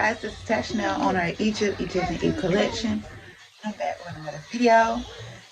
guys, this is Chanell on our Egyptegyptian collection. I'm back with another video.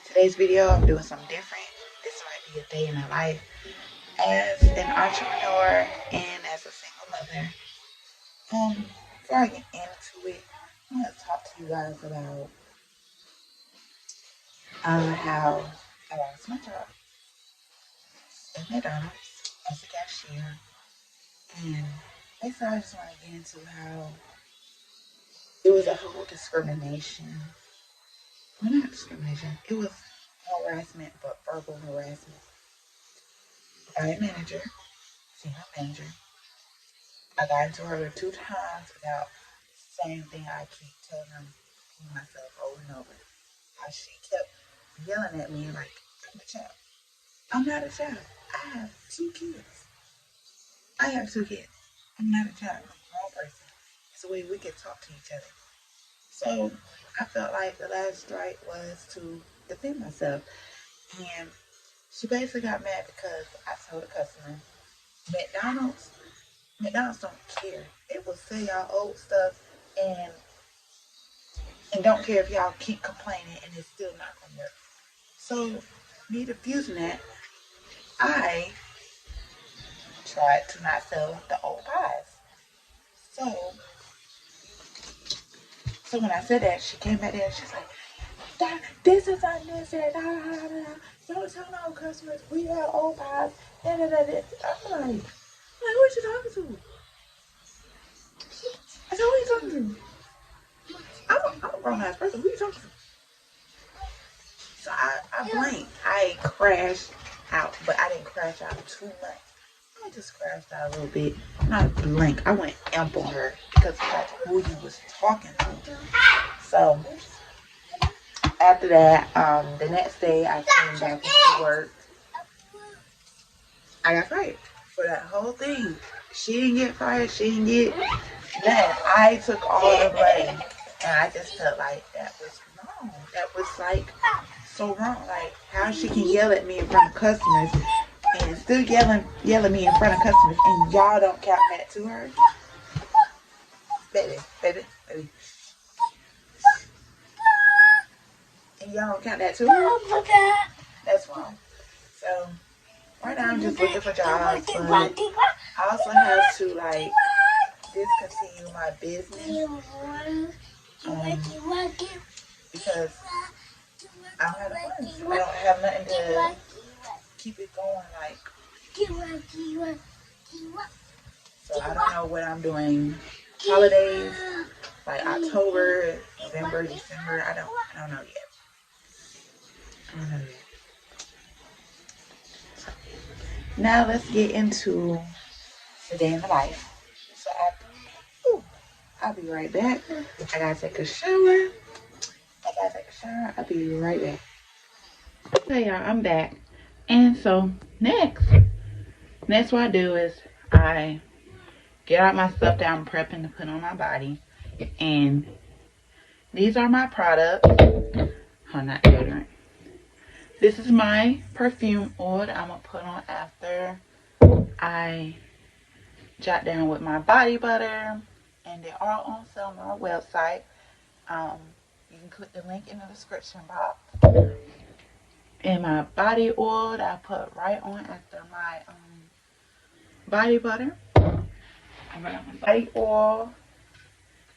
Today's video, I'm doing something different. This might be a day in my life as an entrepreneur and as a single mother. Before I get into it, I'm going to talk to you guys about how I lost my job at McDonald's as a cashier. And basically, I just want to get into how it was a whole discrimination. Well, not discrimination. It was harassment, but verbal harassment. By a manager, female manager. I got into her 2 times about the same thing I keep telling myself over and over. How she kept yelling at me like, I'm a child. I'm not a child. I have 2 kids. I have 2 kids. I'm not a child. I'm a grown person. It's the way we can talk to each other. So I felt like the last strike was to defend myself. And she basically got mad because I told the customer, McDonald's don't care. It will sell y'all old stuff and don't care if y'all keep complaining and it's still not gonna work. So me diffusing that, I tried to not sell the old pies. So when I said that, she came back there and she's like, this is unnecessary. Don't tell no customers we have old pies. I'm like, who are you talking to? I said, who are you talking to? I'm a grown ass person. Who are you talking to? So I blinked. I crashed out, but I didn't crash out too much. I just crashed out a little bit. Not blink. I went amp on her because that's who you was talking to. So after that, the next day I came back into work. I got fired for that whole thing. She didn't get fired. She didn't get nothing. I took all the blame. And I just felt like that was wrong. That was like so wrong. Like how she can yell at me in front of customers and still yell at me in front of customers and y'all don't count that to her. Baby. And y'all don't count that to her. That's wrong. So right now I'm just looking for jobs, but I also have to like discontinue my business because I don't have the funds. I don't have nothing to keep it going. Like, so I don't know what I'm doing. Holidays like October, November, December. I don't know yet. Now let's get into the day in the life. So I'll be right back. I gotta take a shower. I'll be right back. Okay, y'all, I'm back. And so next what I do is I get out my stuff that I'm prepping to put on my body. And these are my products. Oh, not deodorant. This is my perfume oil that I'm going to put on after I jot down with my body butter. And they are on sale on my website. You can click the link in the description box. And my body oil that I put right on after my body butter. I got my body oil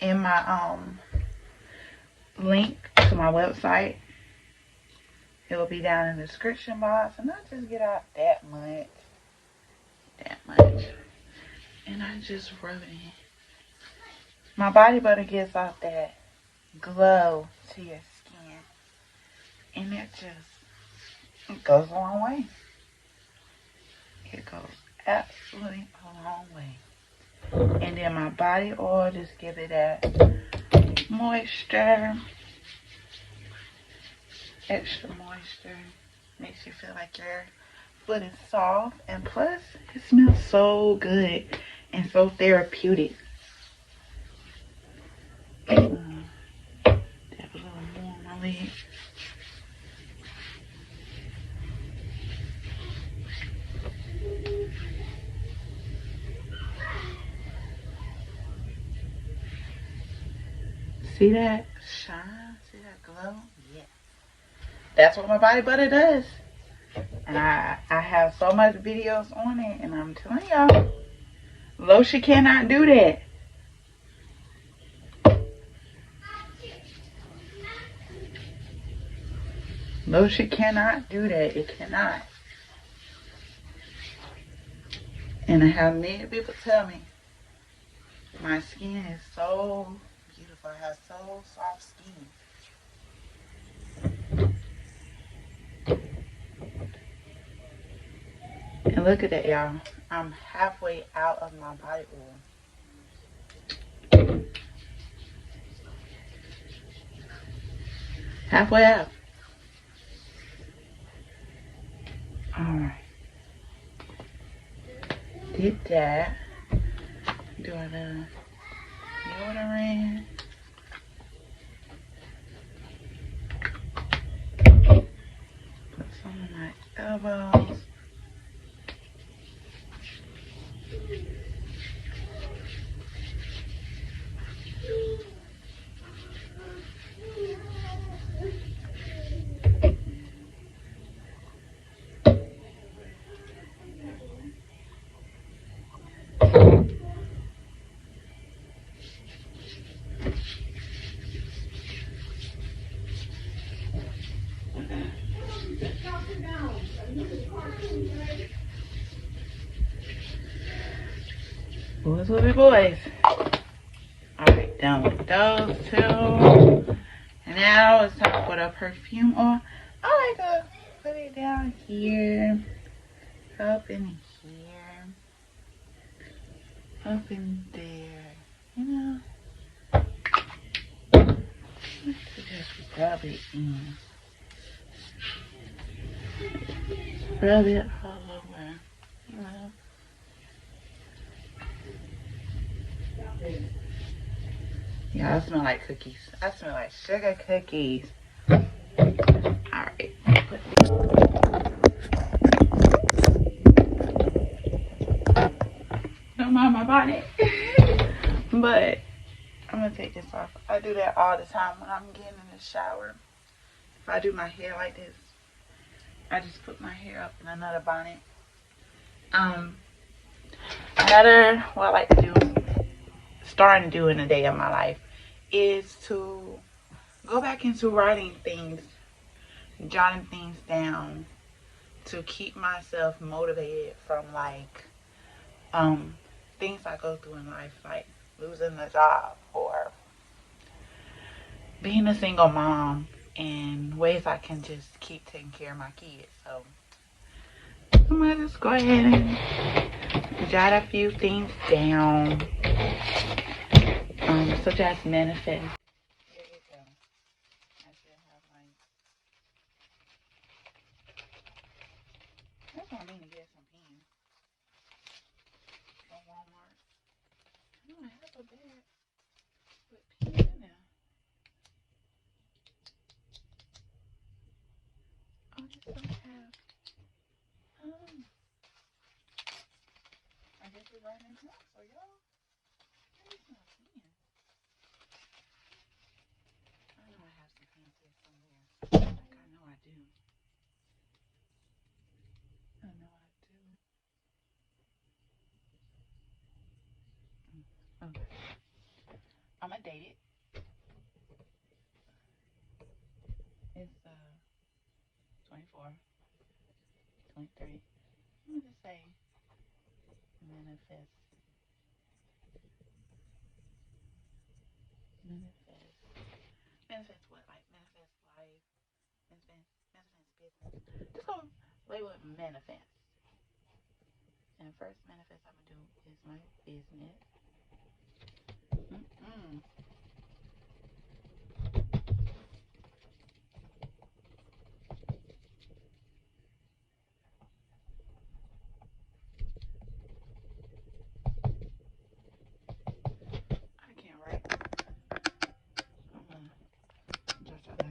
and my link to my website. It will be down in the description box. And I just get out that much. And I just rub it in. My body butter gives off that glow to your skin. And it goes a long way. It goes absolutely a long way. And then my body oil just give it that moisture. Extra moisture. Makes you feel like your foot is soft. And plus, it smells so good and so therapeutic. Dab a little more on my leg. See that shine? See that glow? Yeah. That's what my body butter does. And I have so much videos on it, and I'm telling y'all, lotion cannot do that. Lotion cannot do that. It cannot. And I have many people tell me my skin is so beautiful. I have so soft skin. And look at that, y'all. I'm halfway out of my body oil. Halfway out. Alright. Did that. Doing a deodorant. Put some on my elbows. Boys will be boys. Alright, done with those two. And now it's time for the perfume oil. I like to put it down here. Up in here. Up in there. You know? Just rub it in. Rub it all over. You know? Yeah, I smell like cookies. I smell like sugar cookies. Alright. Don't mind my bonnet. But I'm gonna take this off. I do that all the time when I'm getting in the shower. If I do my hair like this, I just put my hair up in another bonnet. Another what I like to do, starting to do in a day of my life, is to go back into writing things, jotting things down to keep myself motivated from like things I go through in life, like losing a job or being a single mom, and ways I can just keep taking care of my kids. So I'm gonna just go ahead and jot a few things down, such as manifest. There you go. I should have like, that's what I mean to get some pens from Walmart. I don't have a bag with pens in there. I just don't have. I guess we're right in here, so y'all. Where's my pen? I know I have some pens here somewhere. Like I know I do. I know I do. Okay. I'm gonna date it. It's 24, 23. I'm gonna just say manifest. Manifest what? Like manifest life, manifest business. Just gonna label it manifest. And the first manifest I'm gonna do is my business. I can't write. I'm gonna just try that.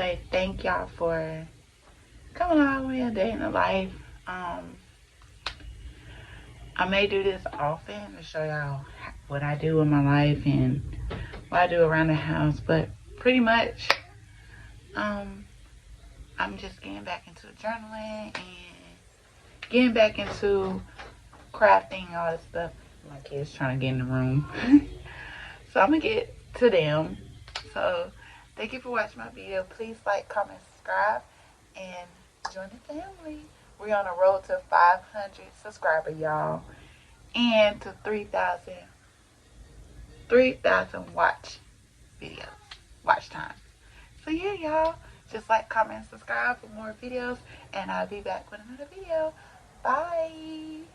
say thank y'all for coming along with a day in the life. I may do this often to show y'all what I do in my life and what I do around the house, but pretty much I'm just getting back into journaling and getting back into crafting, all this stuff. My kids trying to get in the room. So I'm gonna get to them. So thank you for watching my video. Please like, comment, subscribe, and join the family. We're on a road to 500 subscribers, y'all, and to 3,000 watch time. So yeah, y'all, just like, comment, and subscribe for more videos, and I'll be back with another video. Bye.